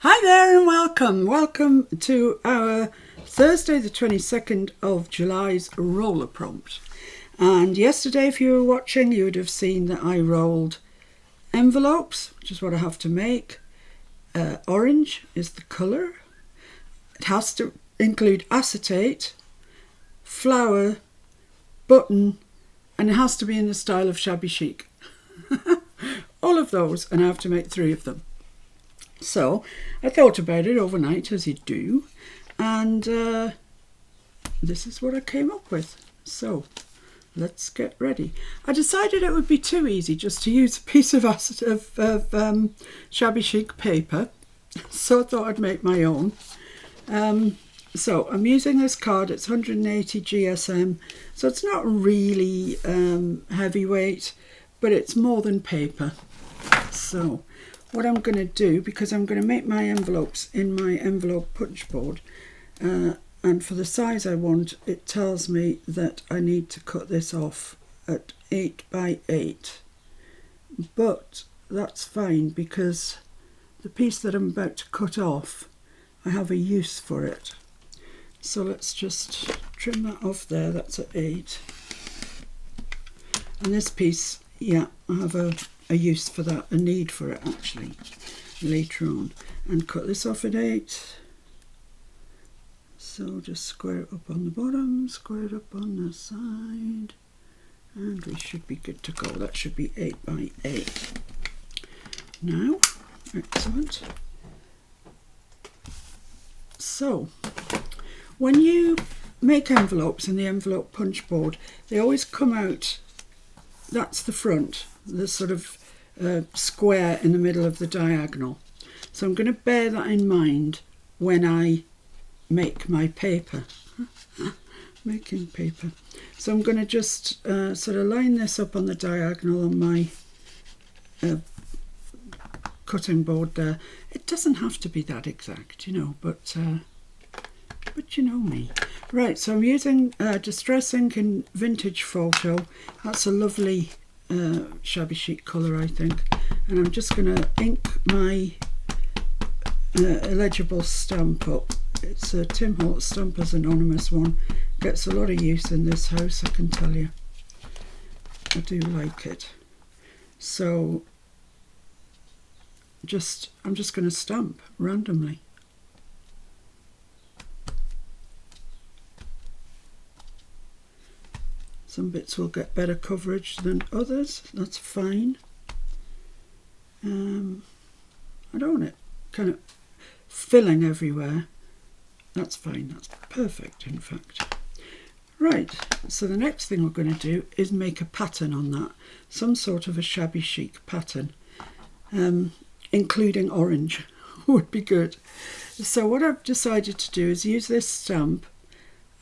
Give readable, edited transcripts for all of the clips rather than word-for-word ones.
Hi there and welcome. Welcome to our Thursday the 22nd of July's roller prompt. And yesterday, if you were watching, you would have seen that I rolled envelopes, which is what I have to make. Orange is the colour. It has to include acetate, flower, button, and it has to be in the style of Shabby Chic. All of those, and I have to make 3 of them. So I thought about it overnight, as you do, and this is what I came up with. So let's get ready. I decided it would be too easy just to use a piece of Shabby Chic paper, so I thought I'd make my own. So I'm using this card. It's 180 GSM, so it's not really heavyweight, but it's more than paper. So what I'm going to do, because I'm going to make my envelopes in my envelope punch board, and for the size I want, it tells me that I need to cut this off at 8 by 8. But that's fine, because the piece that I'm about to cut off, I have a use for it. So let's just trim that off there. That's at 8. And this piece, yeah, I have a use for that, a need for it actually, later on. And cut this off at 8. So just square it up on the bottom, square it up on the side, and we should be good to go. That should be 8 by 8. Now, excellent. So, when you make envelopes in the envelope punch board, they always come out, that's the front, the sort of square in the middle of the diagonal. So I'm going to bear that in mind when I make my paper. Making paper. So I'm going to just sort of line this up on the diagonal on my cutting board there. It doesn't have to be that exact, you know, but you know me. Right, so I'm using Distress Ink in Vintage Photo. That's a lovely Shabby Chic colour, I think. And I'm just going to ink my illegible stamp up. It's a Tim Holtz Stampers Anonymous one. Gets a lot of use in this house, I can tell you. I do like it. So I'm just going to stamp randomly. Some bits will get better coverage than others. That's fine. I don't want it kind of filling everywhere. That's fine. That's perfect, in fact. Right. So the next thing we're going to do is make a pattern on that. Some sort of a Shabby Chic pattern, including orange would be good. So what I've decided to do is use this stamp.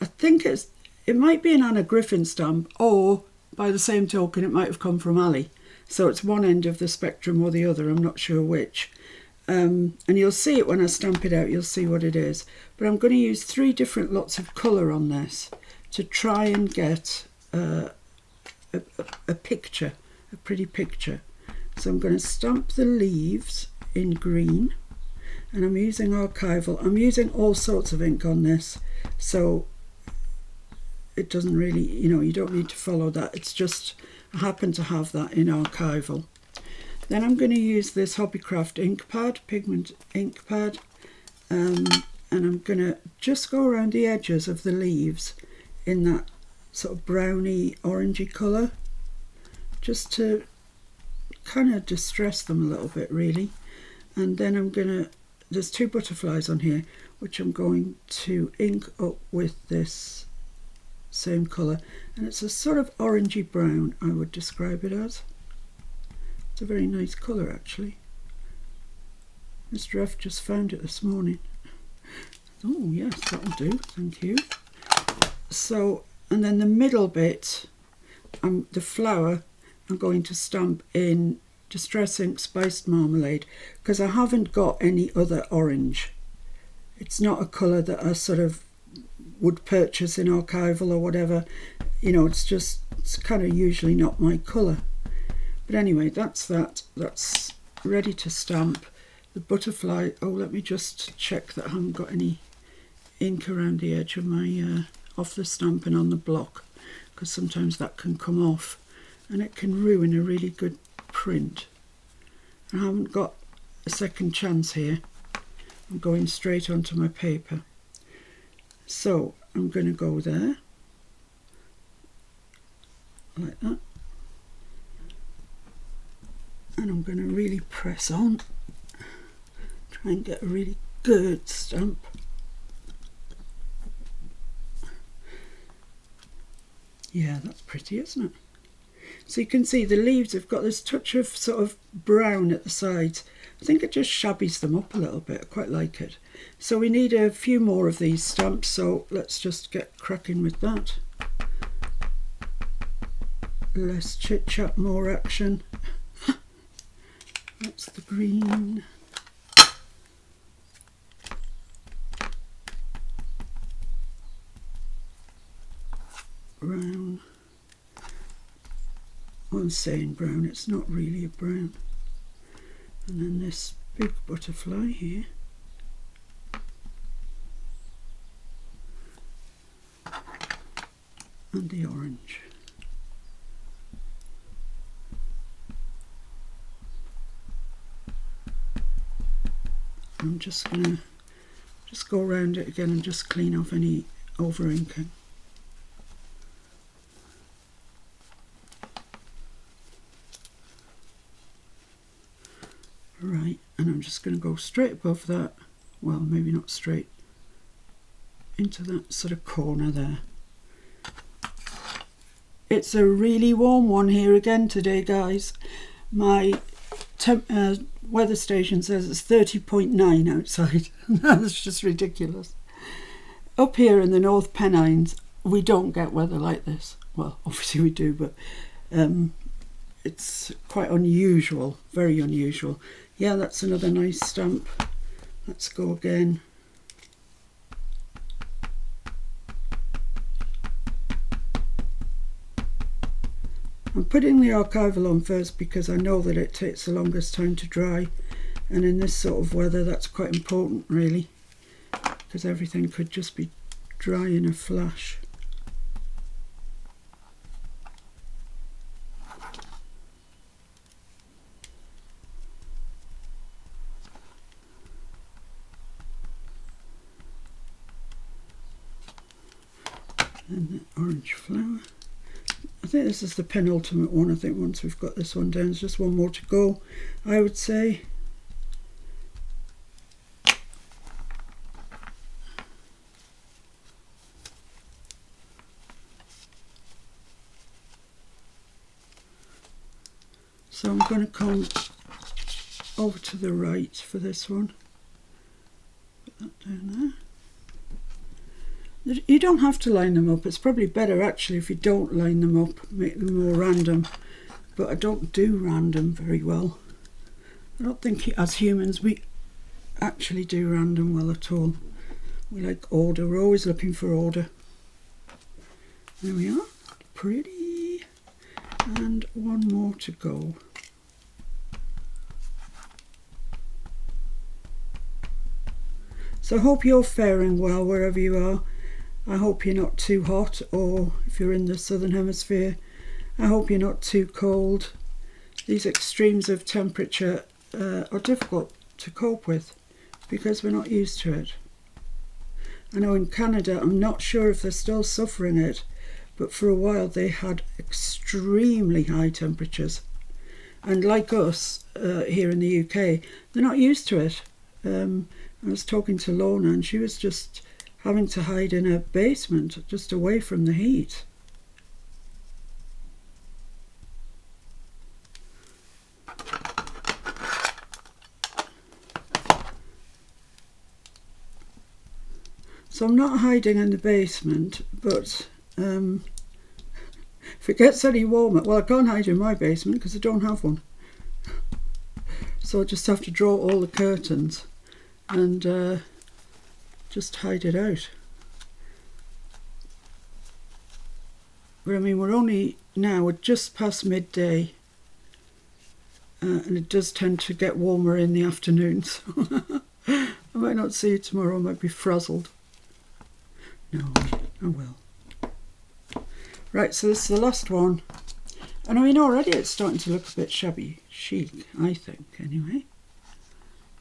I think it might be an Anna Griffin stamp, or by the same token it might have come from Ali. So it's one end of the spectrum or the other, I'm not sure which. And you'll see it when I stamp it out, you'll see what it is. But I'm going to use 3 different lots of colour on this to try and get a picture, a pretty picture. So I'm going to stamp the leaves in green, and I'm using archival. I'm using all sorts of ink on this, so it doesn't really, you know, you don't need to follow that. It's just, I happen to have that in archival. Then I'm going to use this Hobbycraft ink pad, pigment ink pad, and I'm going to just go around the edges of the leaves in that sort of browny orangey colour, just to kind of distress them a little bit really. And then I'm going to, there's 2 butterflies on here, which I'm going to ink up with this same colour, and it's a sort of orangey brown, I would describe it as. It's a very nice colour actually. Mr. F just found it this morning. Oh yes, that'll do, thank you. So, and then the middle bit, the flower, I'm going to stamp in Distress Ink Spiced Marmalade, because I haven't got any other orange. It's not a colour that I sort of would purchase in archival or whatever, you know, it's kind of usually not my colour. But anyway, that's ready to stamp. the butterfly. Oh, let me just check that I haven't got any ink around the edge of my off the stamp and on the block, because sometimes that can come off and it can ruin a really good print. I haven't got a second chance here. I'm going straight onto my paper. So I'm going to go there, like that, and I'm going to really press on, try and get a really good stamp. Yeah, that's pretty, isn't it? So you can see the leaves have got this touch of sort of brown at the sides. I think it just shabbies them up a little bit. I quite like it. So we need a few more of these stamps, so let's just get cracking with that. Less chit chat, more action. That's the green. Brown. I'm saying brown, it's not really a brown. And then this big butterfly here. And the orange. I'm just going to go around it again and just clean off any over inking. Right, and I'm just going to go straight above that, well, maybe not straight, into that sort of corner there. It's a really warm one here again today, guys. My weather station says it's 30.9 outside. That's just ridiculous. Up here in the North Pennines, we don't get weather like this. Well, obviously we do, but it's quite unusual, very unusual. Yeah, that's another nice stamp. Let's go again. I'm putting the archival on first because I know that it takes the longest time to dry, and in this sort of weather that's quite important really, because everything could just be dry in a flash. And the orange flower. I think this is the penultimate one. I think once we've got this one down, there's just one more to go, I would say. So I'm going to come over to the right for this one. Put that down there. You don't have to line them up. It's probably better actually if you don't line them up, make them more random. But I don't do random very well. I don't think as humans we actually do random well at all. We like order. We're always looking for order. There we are. Pretty. And one more to go. So I hope you're faring well wherever you are. I hope you're not too hot, or if you're in the southern hemisphere, I hope you're not too cold. These extremes of temperature are difficult to cope with because we're not used to it. I know in Canada, I'm not sure if they're still suffering it, but for a while they had extremely high temperatures. And like us here in the UK, they're not used to it. I was talking to Lorna and she was just having to hide in a basement just away from the heat. So I'm not hiding in the basement, but if it gets any warmer, well, I can't hide in my basement because I don't have one. So I just have to draw all the curtains and just hide it out. But I mean, we're just past midday, and it does tend to get warmer in the afternoons. I might not see you tomorrow, I might be frazzled. No, I will. Right, so this is the last one. And I mean, already it's starting to look a bit shabby chic, I think, anyway.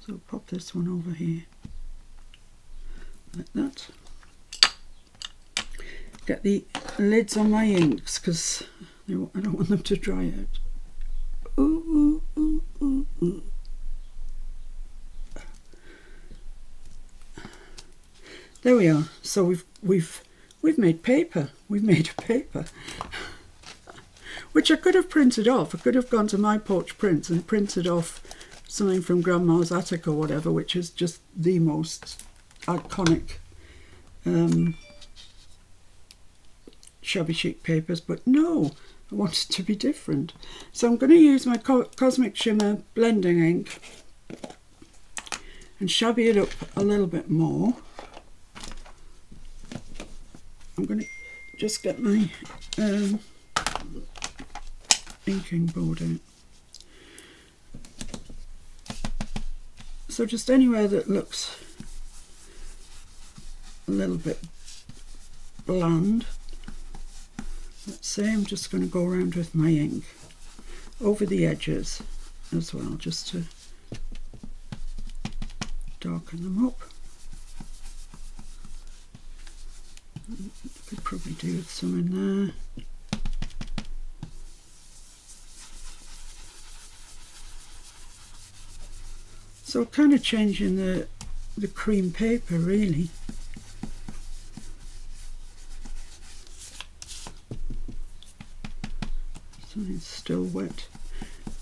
So pop this one over here, like that. Get the lids on my inks, because I don't want them to dry out. Ooh, ooh, ooh, ooh, ooh. There we are. So we've made paper. We've made a paper, which I could have printed off. I could have gone to My Porch Prints and printed off something from Grandma's attic or whatever, which is just the most iconic shabby chic papers. But no, I want it to be different. So I'm going to use my Cosmic Shimmer blending ink and shabby it up a little bit more. I'm going to just get my inking board out. So just anywhere that looks a little bit bland, let's say, I'm just going to go around with my ink over the edges as well, just to darken them up. Could probably do with some in there. So kind of changing the cream paper really. Something's still wet,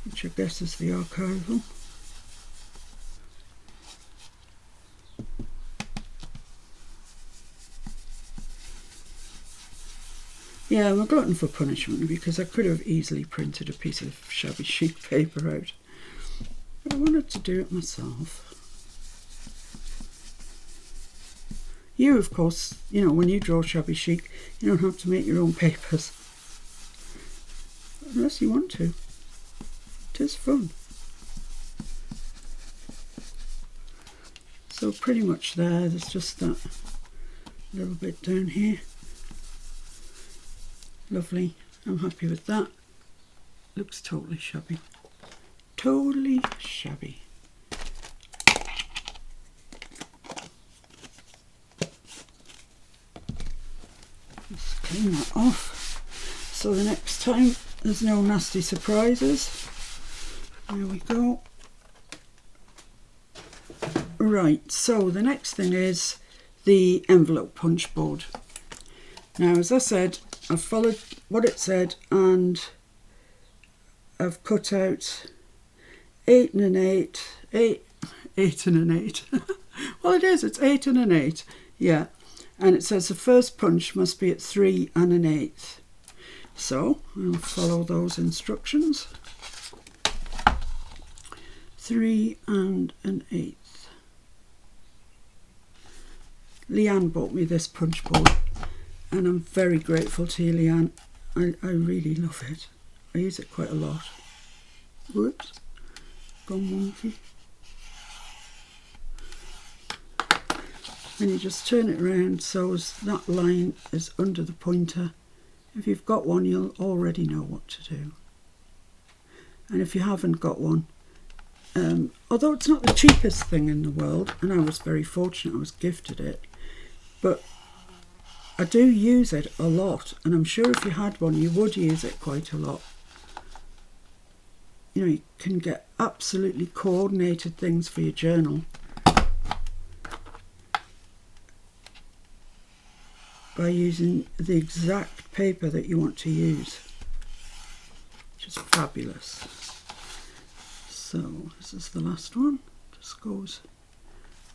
which I guess is the archival. Yeah, I'm a glutton for punishment, because I could have easily printed a piece of shabby chic paper out. But I wanted to do it myself. You, of course, you know, when you draw shabby chic, you don't have to make your own papers. Unless you want to. It is fun. So pretty much there's just that little bit down here. Lovely, I'm happy with that. Looks totally shabby. Totally shabby. Just clean that off, so the next time there's no nasty surprises. There we go. Right, so the next thing is the envelope punch board. Now, as I said, I've followed what it said, and I've cut out 8 and an 8, 8 and an 8. Well, it's 8 and an 8, yeah. And it says the first punch must be at 3 and an 8. So I'll follow those instructions. 3 and an 8. Leanne bought me this punch board, and I'm very grateful to you, Leanne. I really love it. I use it quite a lot. Whoops, gone wonky. And you just turn it around so as that line is under the pointer. If you've got one, you'll already know what to do. And if you haven't got one, although it's not the cheapest thing in the world, and I was very fortunate, I was gifted it, but I do use it a lot, and I'm sure if you had one you would use it quite a lot. You know, you can get absolutely coordinated things for your journal by using the exact paper that you want to use, which is fabulous. So this is the last one, just goes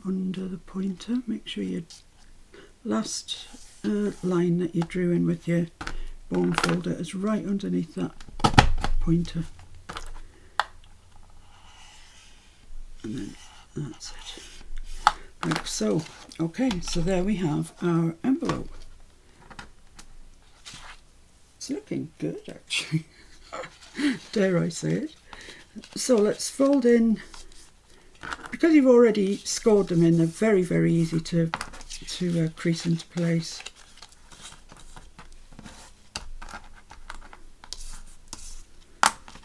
under the pointer. Make sure your last line that you drew in with your bone folder is right underneath that pointer, and then that's it, like so. Okay, so there we have our envelope. It's looking good, actually. Dare I say it. So let's fold in, because you've already scored them in, they're very, very easy to crease into place.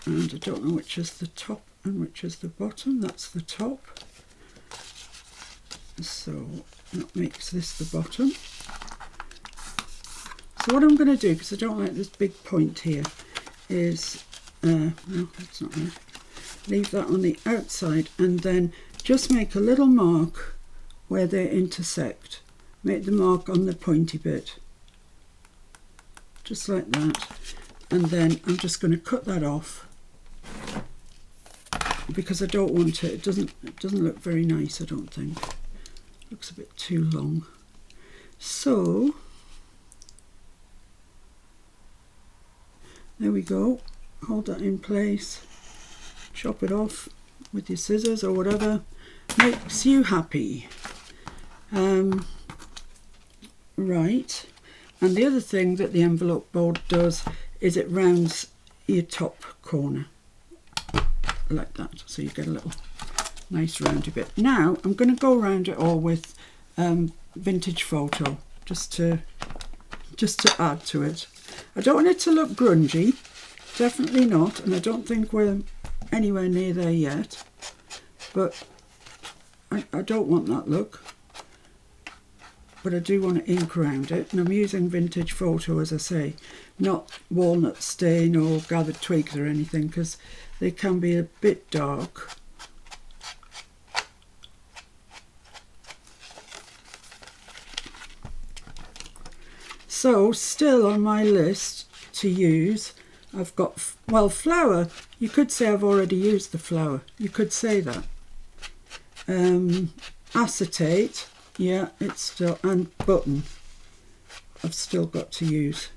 And I don't know which is the top and which is the bottom. That's the top. So that makes this the bottom. So what I'm going to do, because I don't like this big point here, is, no, that's not right. Leave that on the outside and then just make a little mark where they intersect. Make the mark on the pointy bit. Just like that. And then I'm just going to cut that off, because I don't want it. It doesn't look very nice, I don't think. Looks a bit too long. So there we go. Hold that in place. Chop it off with your scissors or whatever makes you happy. Right. And the other thing that the envelope board does is it rounds your top corner like that, so you get a little nice roundy bit. Now I'm going to go around it all with vintage photo, just to add to it. I don't want it to look grungy, definitely not, and I don't think we're anywhere near there yet, but I don't want that look, but I do want to ink around it, and I'm using vintage photo, as I say, not walnut stain or gathered twigs or anything, because they can be a bit dark. So still on my list to use, I've got, well, flower. You could say I've already used the flower. You could say that. Acetate, yeah, it's still, and button I've still got to use.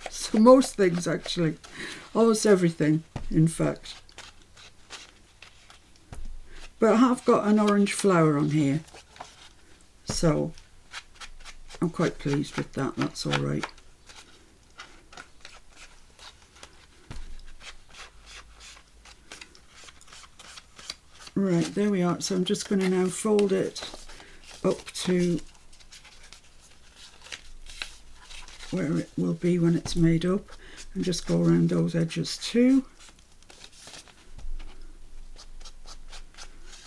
So most things, actually, almost everything, in fact. But I have got an orange flower on here, so I'm quite pleased with that. That's all right. Right, there we are. So I'm just going to now fold it up to where it will be when it's made up, and just go around those edges too.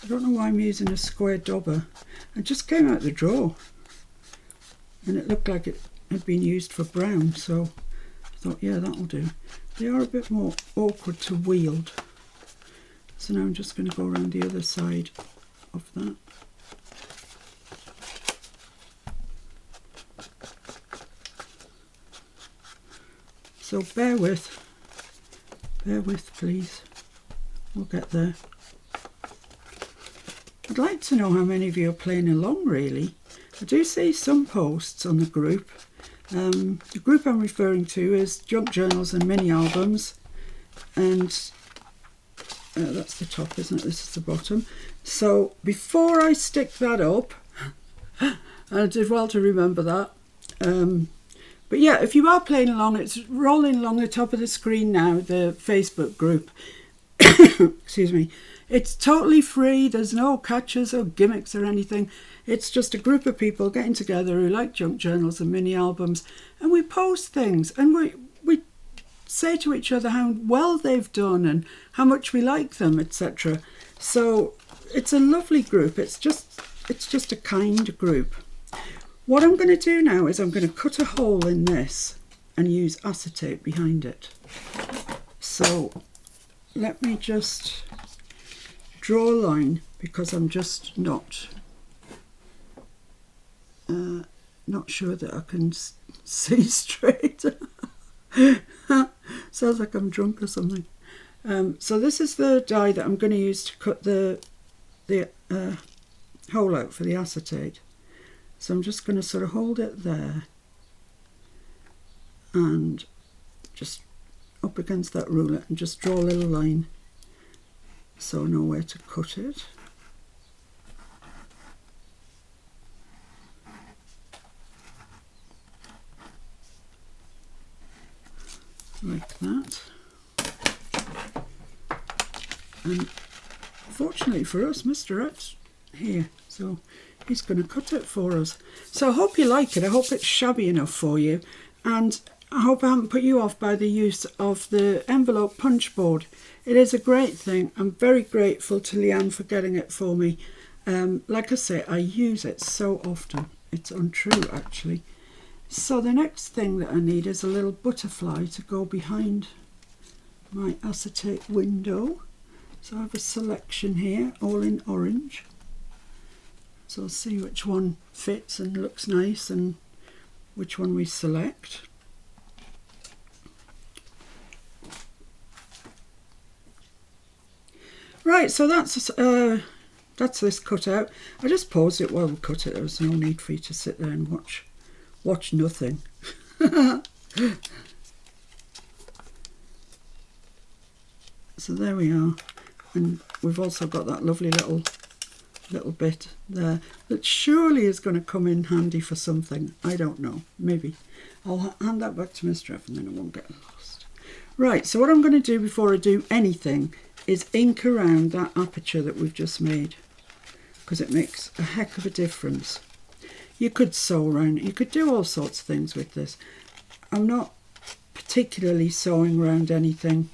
I don't know why I'm using a square dauber. It just came out the drawer and it looked like it had been used for brown, so I thought, yeah, that'll do. They are a bit more awkward to wield. So now I'm just going to go around the other side of that. So bear with please, we'll get there. I'd like to know how many of you are playing along, really. I do see some posts on the group. The group I'm referring to is Junk Journals and Mini Albums, and that's the top, isn't it? This is the bottom. So before I stick that up, I did well to remember that. But yeah, if you are playing along, it's rolling along the top of the screen now, the Facebook group. Excuse me. It's totally free. There's no catches or gimmicks or anything. It's just a group of people getting together who like junk journals and mini albums, and we post things, and we say to each other how well they've done and how much we like them, etc. So it's a lovely group. It's just a kind group. What I'm going to do now is I'm going to cut a hole in this and use acetate behind it. So let me just draw a line, because I'm just not sure that I can see straight. Sounds like I'm drunk or something. So this is the die that I'm going to use to cut the hole out for the acetate. So I'm just going to sort of hold it there and just up against that ruler and just draw a little line so I know where to cut it. Like that. And fortunately for us, Mr. F's here, so he's going to cut it for us. So I hope you like it. I hope it's shabby enough for you, and I hope I haven't put you off by the use of the envelope punch board. It is a great thing. I'm very grateful to Leanne for getting it for me. Like I say, I use it so often. It's untrue, actually. So the next thing that I need is a little butterfly to go behind my acetate window. So I have a selection here, all in orange. So I'll see which one fits and looks nice and which one we select. Right, so that's this cut out. I just paused it while we cut it. There was no need for you to sit there and watch nothing. So there we are, and we've also got that lovely little bit there that surely is going to come in handy for something. I don't know, maybe. I'll hand that back to Mr. F and then it won't get lost. Right, so what I'm going to do before I do anything is ink around that aperture that we've just made, because it makes a heck of a difference. You could sew around it, you could do all sorts of things with this. I'm not particularly sewing around anything.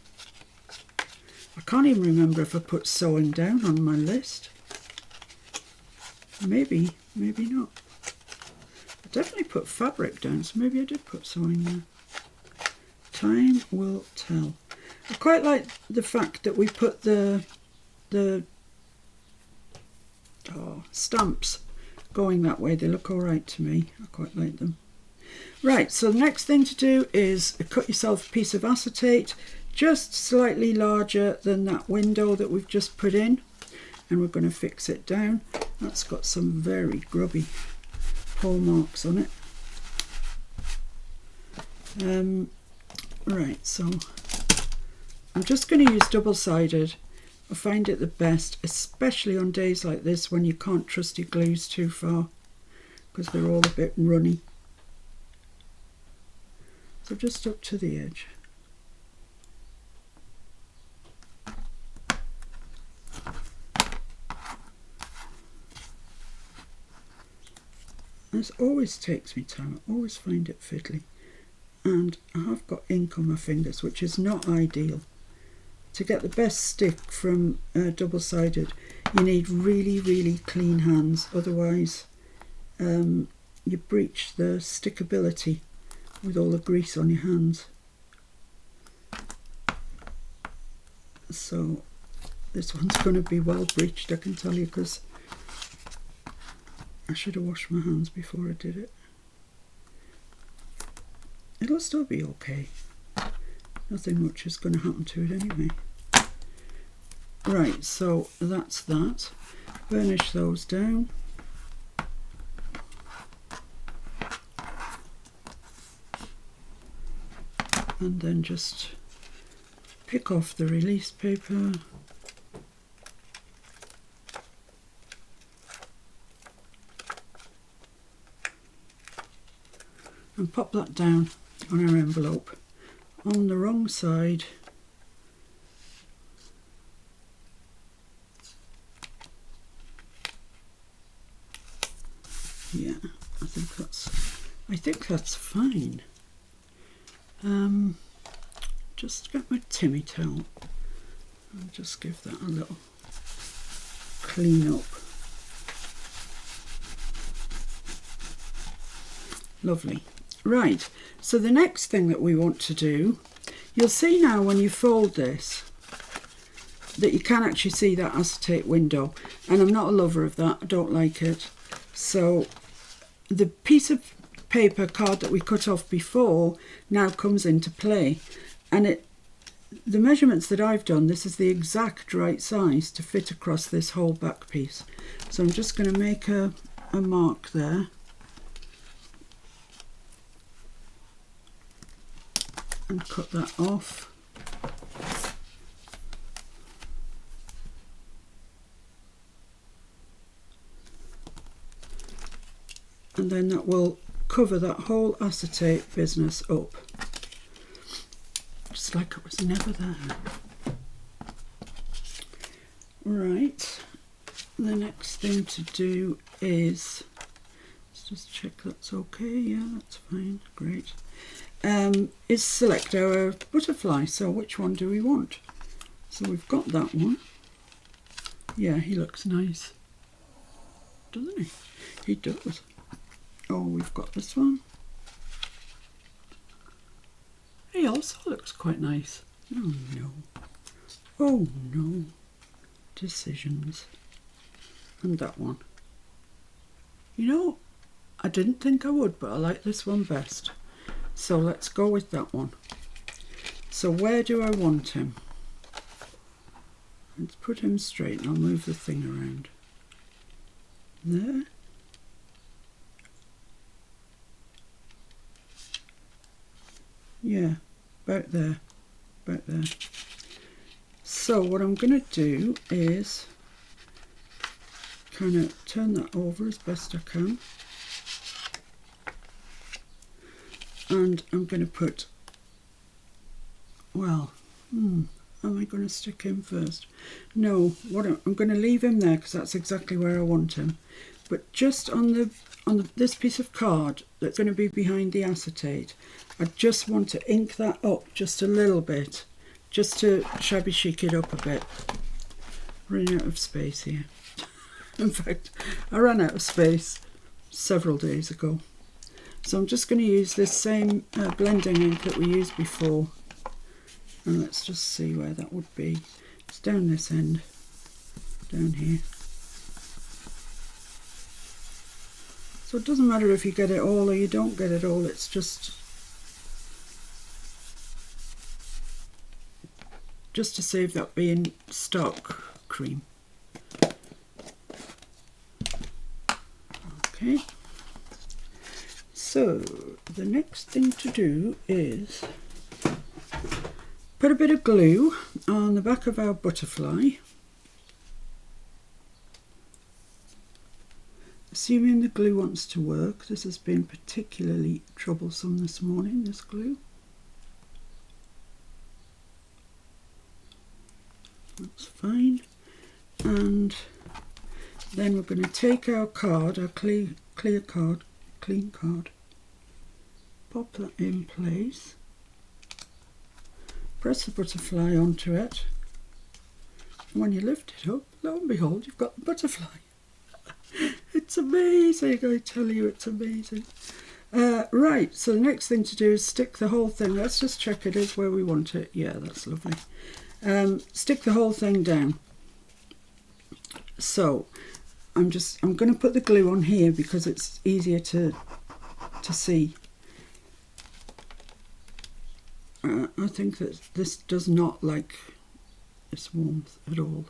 I can't even remember if I put sewing down on my list. Maybe not. I definitely put fabric down, so maybe I did put sewing there. Time will tell. I quite like the fact that we put the stamps going that way. They look all right to me. I quite like them. Right, so the next thing to do is cut yourself a piece of acetate, just slightly larger than that window that we've just put in, and we're going to fix it down. That's got some very grubby paw marks on it. Right, so I'm just going to use double-sided. I find it the best, especially on days like this when you can't trust your glues too far because they're all a bit runny. So just up to the edge. This always takes me time. I always find it fiddly. And I have got ink on my fingers, which is not ideal. To get the best stick from double-sided, you need really, really clean hands. Otherwise, you breach the stickability with all the grease on your hands. So this one's going to be well breached, I can tell you, because I should have washed my hands before I did it. It'll still be okay. Nothing much is going to happen to it anyway. Right, so that's that. Burnish those down. And then just pick off the release paper. And pop that down on our envelope on the wrong side. Yeah, I think that's fine. Just get my Timmy towel and just give that a little clean up. Lovely. Right, so the next thing that we want to do, you'll see now when you fold this that you can actually see that acetate window, and I'm not a lover of that. I don't like it. So the piece of paper card that we cut off before now comes into play, and the measurements that I've done, this is the exact right size to fit across this whole back piece. So I'm just going to make a mark there. And cut that off. And then that will cover that whole acetate business up. Just like it was never there. Right, the next thing to do is, let's just check that's okay. Yeah, that's fine, great. Is select our butterfly. So which one do we want? So we've got that one. Yeah, he looks nice, doesn't he? He does. Oh, we've got this one. He also looks quite nice. Oh no. Oh no. Decisions. And that one. You know, I didn't think I would, but I like this one best. So let's go with that one. So where do I want him? Let's put him straight and I'll move the thing around. There. Yeah, about there. About there. So what I'm going to do is kind of turn that over as best I can. And I'm going to put, well, am I going to stick him first? No, I'm going to leave him there because that's exactly where I want him. But just on this piece of card that's going to be behind the acetate, I just want to ink that up just a little bit, just to shabby chic it up a bit. Running out of space here. In fact, I ran out of space several days ago. So I'm just going to use this same blending ink that we used before. And let's just see where that would be. It's down this end, down here. So it doesn't matter if you get it all or you don't get it all, it's just to save that being stock cream. Okay. So the next thing to do is put a bit of glue on the back of our butterfly. Assuming the glue wants to work. This has been particularly troublesome this morning, this glue. That's fine. And then we're going to take our card, our clean card, pop that in place, press the butterfly onto it, and when you lift it up, lo and behold, you've got the butterfly. It's amazing, I tell you, it's amazing. Right, so the next thing to do is stick the whole thing. Let's just check it is where we want it. Yeah, that's lovely. Stick the whole thing down. So I'm going to put the glue on here because it's easier to see. I think that this does not like this warmth at all.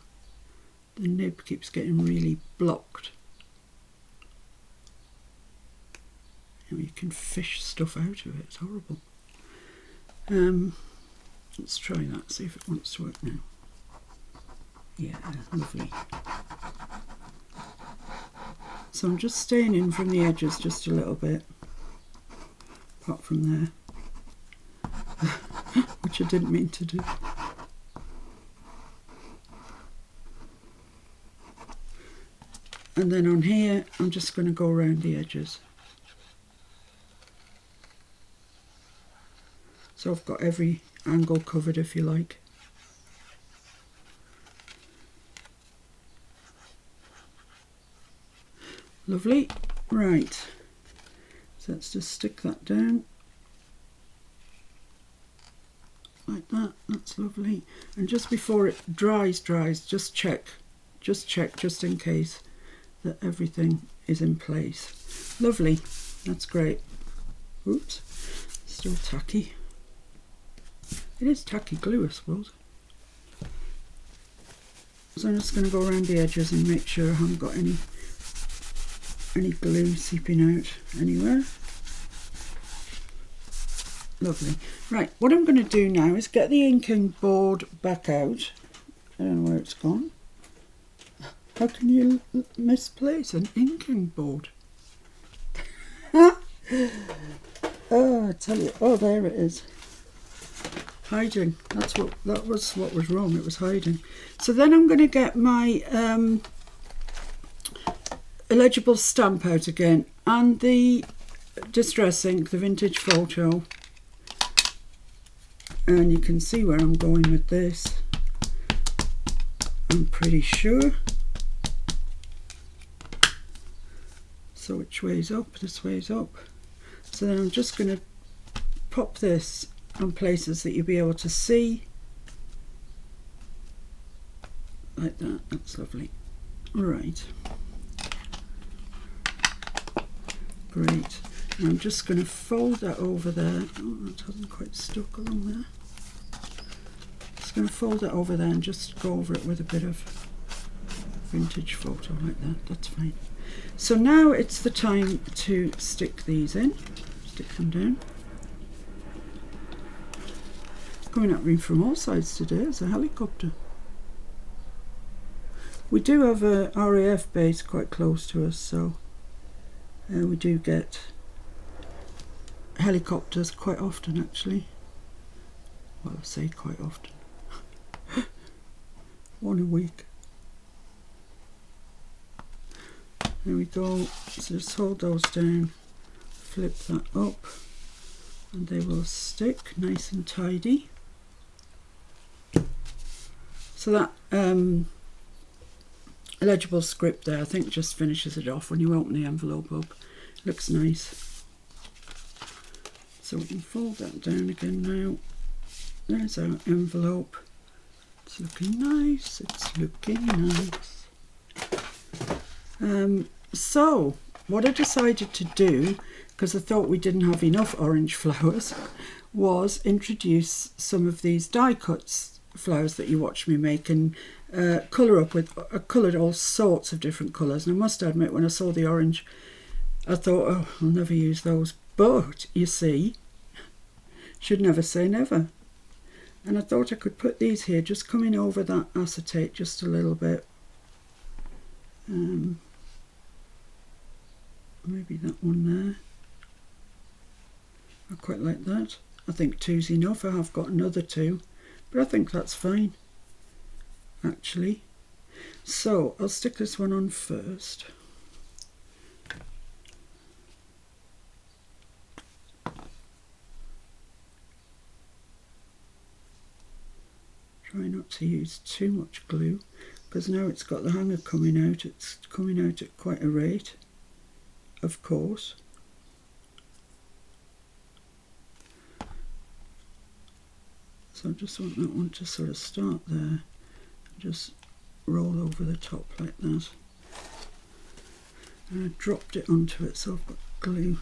The nib keeps getting really blocked. You can fish stuff out of it, it's horrible. Let's try that, see if it wants to work now. Yeah, lovely. So I'm just staining from the edges just a little bit, apart from there, which I didn't mean to do. And then on here, I'm just going to go around the edges. So I've got every angle covered, if you like. Lovely. Right. So let's just stick that down. Like that. That's lovely. And just before it dries, just check just in case that everything is in place. Lovely. That's great. Oops. Still tacky. It is tacky glue, I suppose. So I'm just going to go around the edges and make sure I haven't got any glue seeping out anywhere. Lovely. Right, what I'm going to do now is get the inking board back out. I don't know where it's gone. How can you misplace an inking board? Oh, I tell you. Oh, there it is. hiding. That was what was wrong. It was hiding. So then I'm going to get my illegible stamp out again and the distress ink, the vintage photo, and you can see where I'm going with this. I'm pretty sure. So which way's up? This way's up. So then I'm just going to pop this on places that you'll be able to see. Like that. That's lovely. Right. Great. And I'm just going to fold that over there. Oh, that hasn't quite stuck along there. Just going to fold that over there and just go over it with a bit of vintage photo like that. That's fine. So now it's the time to stick these in. Stick them down. Coming at me from all sides today. It's a helicopter. We do have a RAF base quite close to us, so we do get helicopters quite often, actually. Well, I say quite often. One a week. There we go. So just hold those down, flip that up, and they will stick nice and tidy. So that illegible script there, I think, just finishes it off when you open the envelope up. Looks nice. So we can fold that down again now. There's our envelope. It's looking nice. It's looking nice. So what I decided to do, because I thought we didn't have enough orange flowers, was introduce some of these die cuts flowers that you watch me make and colour up with. I coloured all sorts of different colours, and I must admit, when I saw the orange, I thought, oh, I'll never use those. But you see, should never say never. And I thought I could put these here, just coming over that acetate just a little bit. Maybe that one there. I quite like that. I think two's enough. I have got another two, but I think that's fine, actually. So I'll stick this one on first. Try not to use too much glue, because now it's got the hanger coming out. It's coming out at quite a rate, of course. So I just want that one to sort of start there, just roll over the top like that. And I dropped it onto it, so I've got glue,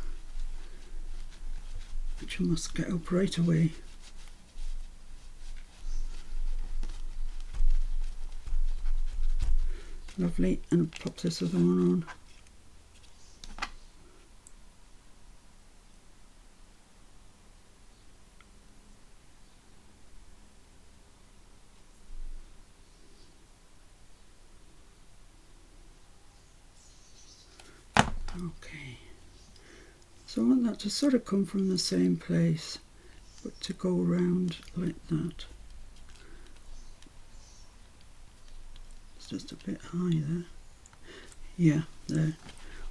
which I must get up right away. Lovely, and I'll pop this other one on. Okay, so I want that to sort of come from the same place, but to go around like that. It's just a bit high there. Yeah, there.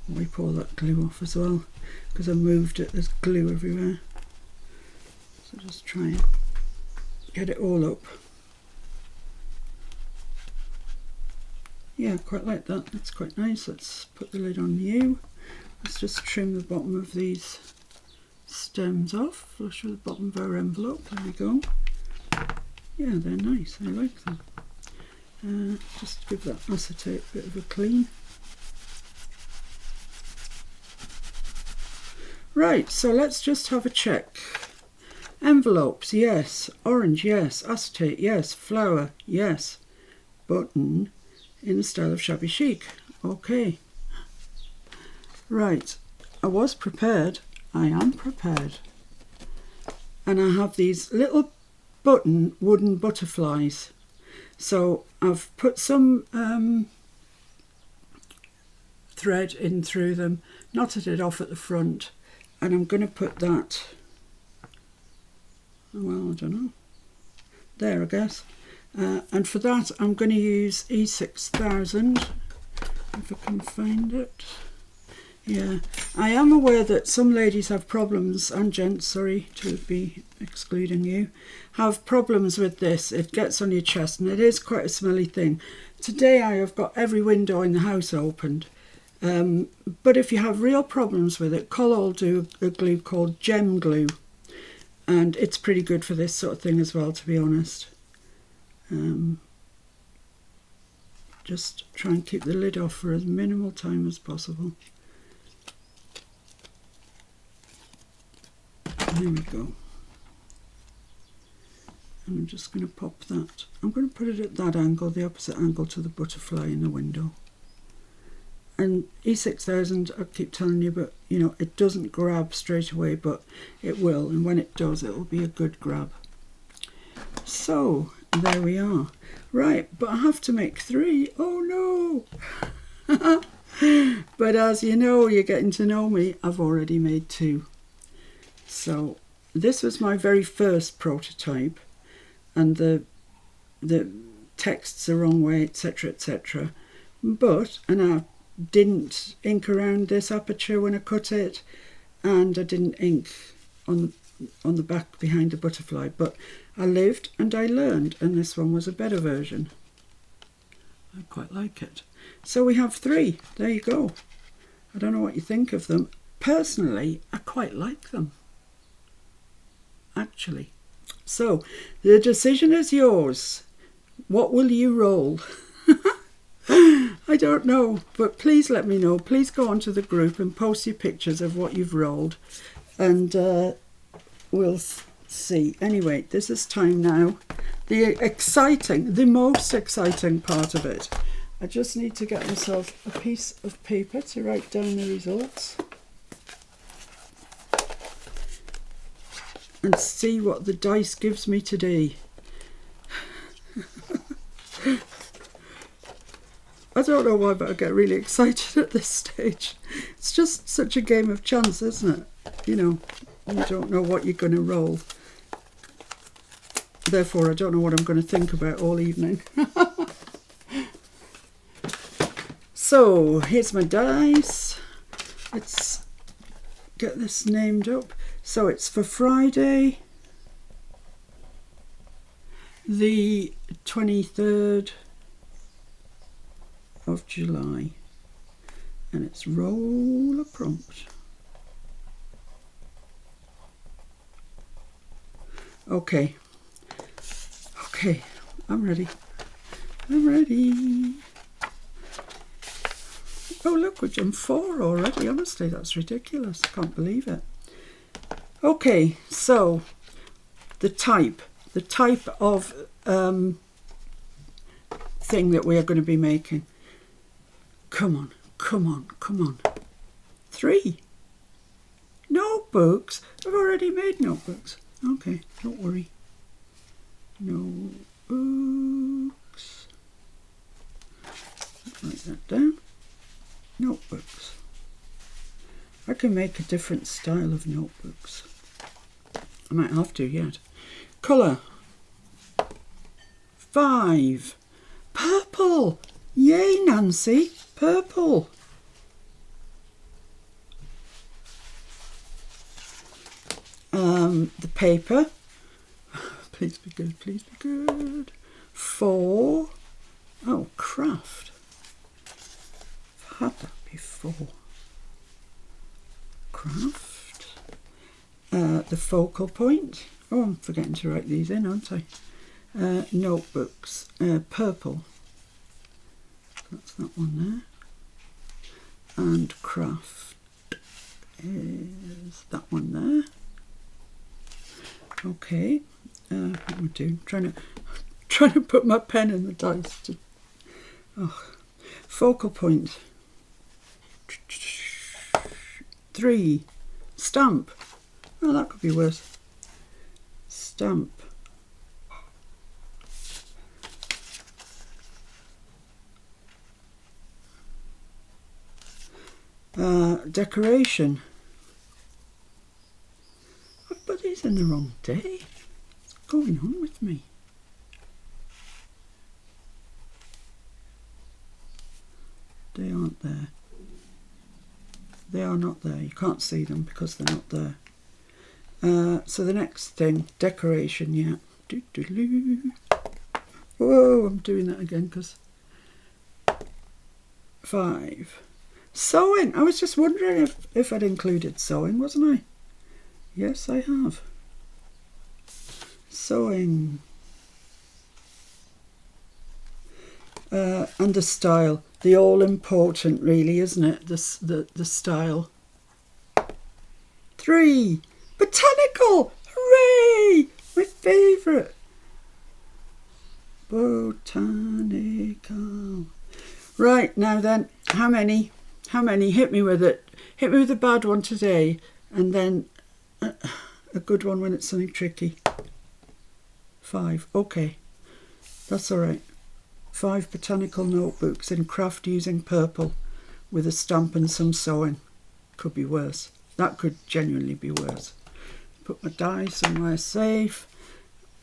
Wipe all that glue off as well, because I moved it, there's glue everywhere. So just try and get it all up. Yeah, quite like that. That's quite nice. Let's put the lid on you. Let's just trim the bottom of these stems off, flush with the bottom of our envelope. There we go. Yeah, they're nice. I like them. Just give that acetate a bit of a clean. Right, so let's just have a check. Envelopes, yes. Orange, yes. Acetate, yes. Flower, yes. Button in the style of Shabby Chic. Okay. Right, I was prepared. I am prepared. And I have these little button wooden butterflies. So I've put some thread in through them, knotted it off at the front, and I'm going to put that, well, I don't know, there, I guess. And for that, I'm going to use E6000, if I can find it. Yeah, I am aware that some ladies have problems, and gents, sorry to be excluding you, have problems with this. It gets on your chest and it is quite a smelly thing. Today I have got every window in the house opened. But if you have real problems with it, Colour will do a glue called Gem Glue. And it's pretty good for this sort of thing as well, to be honest. Just try and keep the lid off for as minimal time as possible. There we go. And I'm just going to pop that. I'm going to put it at that angle, the opposite angle to the butterfly in the window. And E6000, I keep telling you, but you know, it doesn't grab straight away, but it will. And when it does, it will be a good grab. So there we are. Right, but I have to make 3. Oh no! But as you know, you're getting to know me, I've already made 2. So this was my very first prototype, and the text's the wrong way, etc, etc. But, and I didn't ink around this aperture when I cut it, and I didn't ink on the back behind the butterfly, but I lived and I learned, and this one was a better version. I quite like it. So we have 3. There you go. I don't know what you think of them. Personally, I quite like them, actually. So the decision is yours. What will you roll? I don't know, but please let me know. Please go onto the group and post your pictures of what you've rolled, and we'll see. Anyway, this is time now. The most exciting part of it. I just need to get myself a piece of paper to write down the results and see what the dice gives me today. I don't know why, but I get really excited at this stage. It's just such a game of chance, isn't it? You know, you don't know what you're going to roll. Therefore, I don't know what I'm going to think about all evening. So, here's my dice. Let's get this named up. So, it's for Friday, the 23rd of July, and it's roll a prompt. Okay, I'm ready. Oh look, we're on 4 already. Honestly, that's ridiculous. I can't believe it. Okay, so the type of thing that we are going to be making. Come on. 3 notebooks. I've already made notebooks. Okay, don't worry. Notebooks. Write that down. Notebooks. I can make a different style of notebooks. I might have to yet. Colour. 5. Purple. Yay, Nancy. Purple. The paper. Please be good, please be good. 4. Oh, craft. I've had that before. Craft. The focal point. Oh, I'm forgetting to write these in, aren't I? Notebooks. Purple. That's that one there. And craft is that one there. Okay. What am I doing? Trying to put my pen in the dice. Focal point. 3. Stamp. Oh, that could be worse. Stamp. Decoration. I've put these in the wrong day. What's going on with me? there. They are not there. You can't see them because they're not there. So the next thing, decoration, yeah. Whoa, I'm doing that again because 5. Sewing. I was just wondering if I'd included sewing, wasn't I? Yes, I have. Sewing. And the style. The all-important, really, isn't it? The style. 3. Botanical! Hooray! My favourite. Botanical. Right, now then, how many? How many? Hit me with it. Hit me with a bad one today, and then a good one when it's something tricky. 5. Okay, that's all right. 5 botanical notebooks in craft using purple with a stamp and some sewing. Could be worse. That could genuinely be worse. Put my die somewhere safe.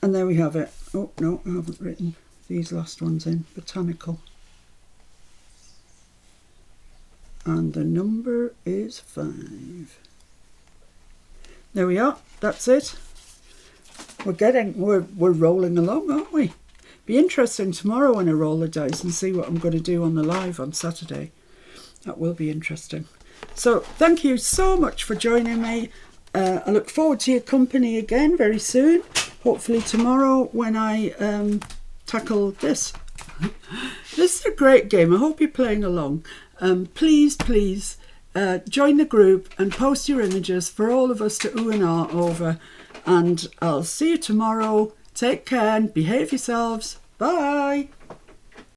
And there we have it. Oh, no, I haven't written these last ones in. Botanical. And the number is 5. There we are. That's it. We're rolling along, aren't we? Be interesting tomorrow when I roll the dice and see what I'm going to do on the live on Saturday. That will be interesting. So thank you so much for joining me. I look forward to your company again very soon. Hopefully tomorrow when I tackle this. This is a great game. I hope you're playing along. Please join the group and post your images for all of us to ooh and ah over. And I'll see you tomorrow. Take care and behave yourselves. Bye.